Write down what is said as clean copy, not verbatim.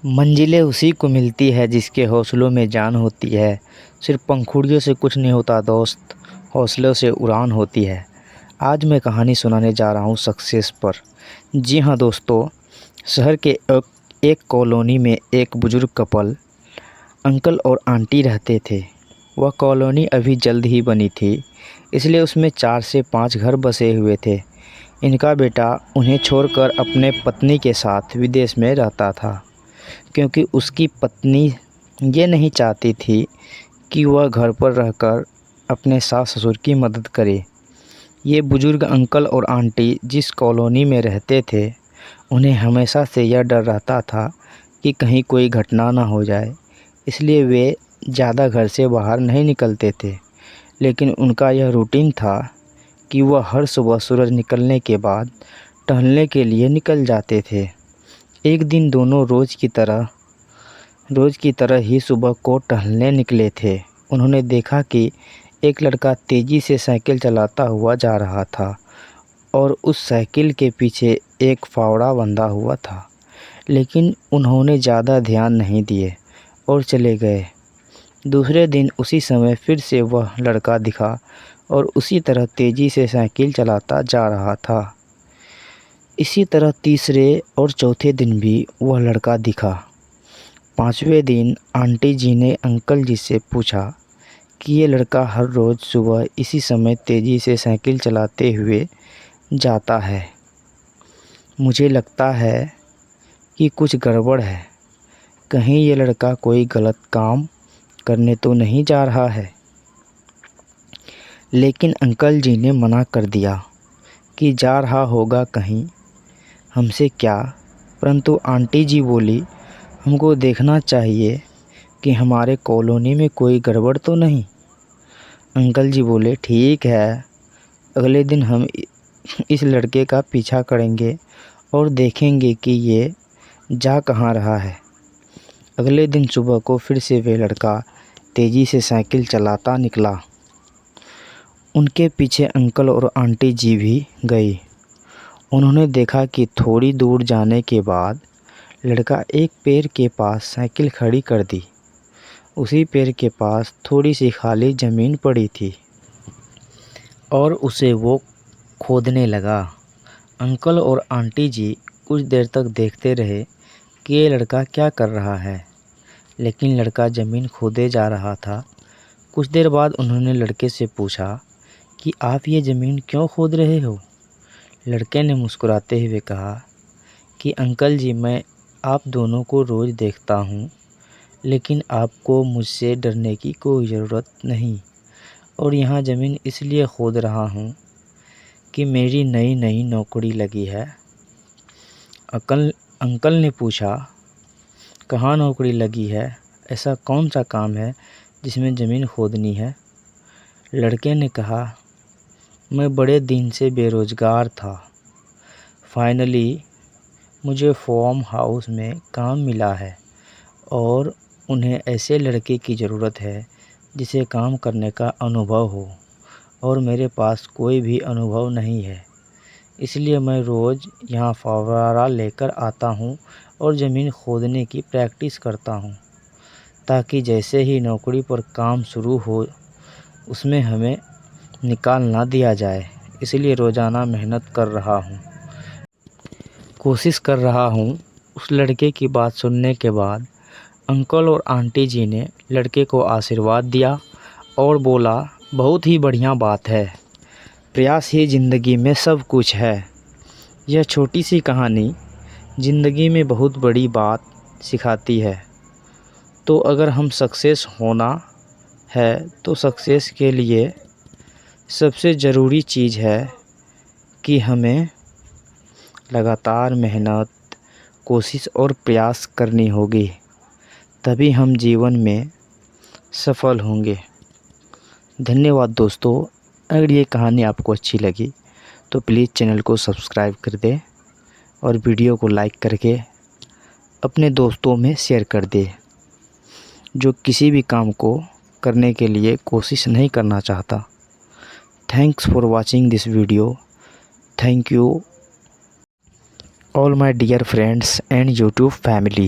मंजिलें उसी को मिलती है जिसके हौसलों में जान होती है। सिर्फ पंखुड़ियों से कुछ नहीं होता दोस्त, हौसलों से उड़ान होती है। आज मैं कहानी सुनाने जा रहा हूँ सक्सेस पर। जी हाँ दोस्तों, शहर के एक कॉलोनी में एक बुज़ुर्ग कपल अंकल और आंटी रहते थे। वह कॉलोनी अभी जल्द ही बनी थी, इसलिए उसमें 4 से 5 घर बसे हुए थे। इनका बेटा उन्हें छोड़कर अपने पत्नी के साथ विदेश में रहता था, क्योंकि उसकी पत्नी ये नहीं चाहती थी कि वह घर पर रहकर अपने सास ससुर की मदद करे। ये बुज़ुर्ग अंकल और आंटी जिस कॉलोनी में रहते थे, उन्हें हमेशा से यह डर रहता था कि कहीं कोई घटना ना हो जाए, इसलिए वे ज़्यादा घर से बाहर नहीं निकलते थे। लेकिन उनका यह रूटीन था कि वह हर सुबह सूरज निकलने के बाद टहलने के लिए निकल जाते थे। एक दिन दोनों रोज़ की तरह ही सुबह को टहलने निकले थे। उन्होंने देखा कि एक लड़का तेज़ी से साइकिल चलाता हुआ जा रहा था और उस साइकिल के पीछे एक फावड़ा बंधा हुआ था। लेकिन उन्होंने ज़्यादा ध्यान नहीं दिए और चले गए। दूसरे दिन उसी समय फिर से वह लड़का दिखा और उसी तरह तेज़ी से साइकिल चलाता जा रहा था। इसी तरह तीसरे और चौथे दिन भी वह लड़का दिखा। 5वें दिन आंटी जी ने अंकल जी से पूछा कि ये लड़का हर रोज़ सुबह इसी समय तेज़ी से साइकिल चलाते हुए जाता है। मुझे लगता है कि कुछ गड़बड़ है। कहीं ये लड़का कोई गलत काम करने तो नहीं जा रहा है। लेकिन अंकल जी ने मना कर दिया कि जा रहा होगा कहीं, हमसे क्या। परंतु आंटी जी बोली, हमको देखना चाहिए कि हमारे कॉलोनी में कोई गड़बड़ तो नहीं। अंकल जी बोले, ठीक है, अगले दिन हम इस लड़के का पीछा करेंगे और देखेंगे कि ये जा कहाँ रहा है। अगले दिन सुबह को फिर से वे लड़का तेज़ी से साइकिल चलाता निकला। उनके पीछे अंकल और आंटी जी भी गई। उन्होंने देखा कि थोड़ी दूर जाने के बाद लड़का एक पेड़ के पास साइकिल खड़ी कर दी। उसी पेड़ के पास थोड़ी सी खाली ज़मीन पड़ी थी और उसे वो खोदने लगा। अंकल और आंटी जी कुछ देर तक देखते रहे कि ये लड़का क्या कर रहा है, लेकिन लड़का ज़मीन खोदे जा रहा था। कुछ देर बाद उन्होंने लड़के से पूछा कि आप ये ज़मीन क्यों खोद रहे हो? लड़के ने मुस्कुराते हुए कहा कि अंकल जी, मैं आप दोनों को रोज़ देखता हूँ, लेकिन आपको मुझसे डरने की कोई ज़रूरत नहीं, और यहाँ ज़मीन इसलिए खोद रहा हूँ कि मेरी नई नई नौकरी लगी है। अंकल ने पूछा, कहाँ नौकरी लगी है? ऐसा कौन सा काम है जिसमें ज़मीन खोदनी है? लड़के ने कहा, मैं बड़े दिन से बेरोज़गार था। फाइनली मुझे फार्म हाउस में काम मिला है और उन्हें ऐसे लड़के की ज़रूरत है जिसे काम करने का अनुभव हो, और मेरे पास कोई भी अनुभव नहीं है। इसलिए मैं रोज़ यहाँ फावड़ा लेकर आता हूँ और ज़मीन खोदने की प्रैक्टिस करता हूँ, ताकि जैसे ही नौकरी पर काम शुरू हो उसमें हमें निकाल ना दिया जाए। इसलिए रोज़ाना मेहनत कर रहा हूँ, कोशिश कर रहा हूँ। उस लड़के की बात सुनने के बाद अंकल और आंटी जी ने लड़के को आशीर्वाद दिया और बोला, बहुत ही बढ़िया बात है, प्रयास ही ज़िंदगी में सब कुछ है। यह छोटी सी कहानी ज़िंदगी में बहुत बड़ी बात सिखाती है। तो अगर हम सक्सेस होना है तो सक्सेस के लिए सबसे ज़रूरी चीज़ है कि हमें लगातार मेहनत, कोशिश और प्रयास करनी होगी, तभी हम जीवन में सफल होंगे। धन्यवाद दोस्तों। अगर ये कहानी आपको अच्छी लगी तो प्लीज़ चैनल को सब्सक्राइब कर दें और वीडियो को लाइक करके अपने दोस्तों में शेयर कर दें, जो किसी भी काम को करने के लिए कोशिश नहीं करना चाहता। Thanks for watching this video. Thank you all my dear friends and YouTube family.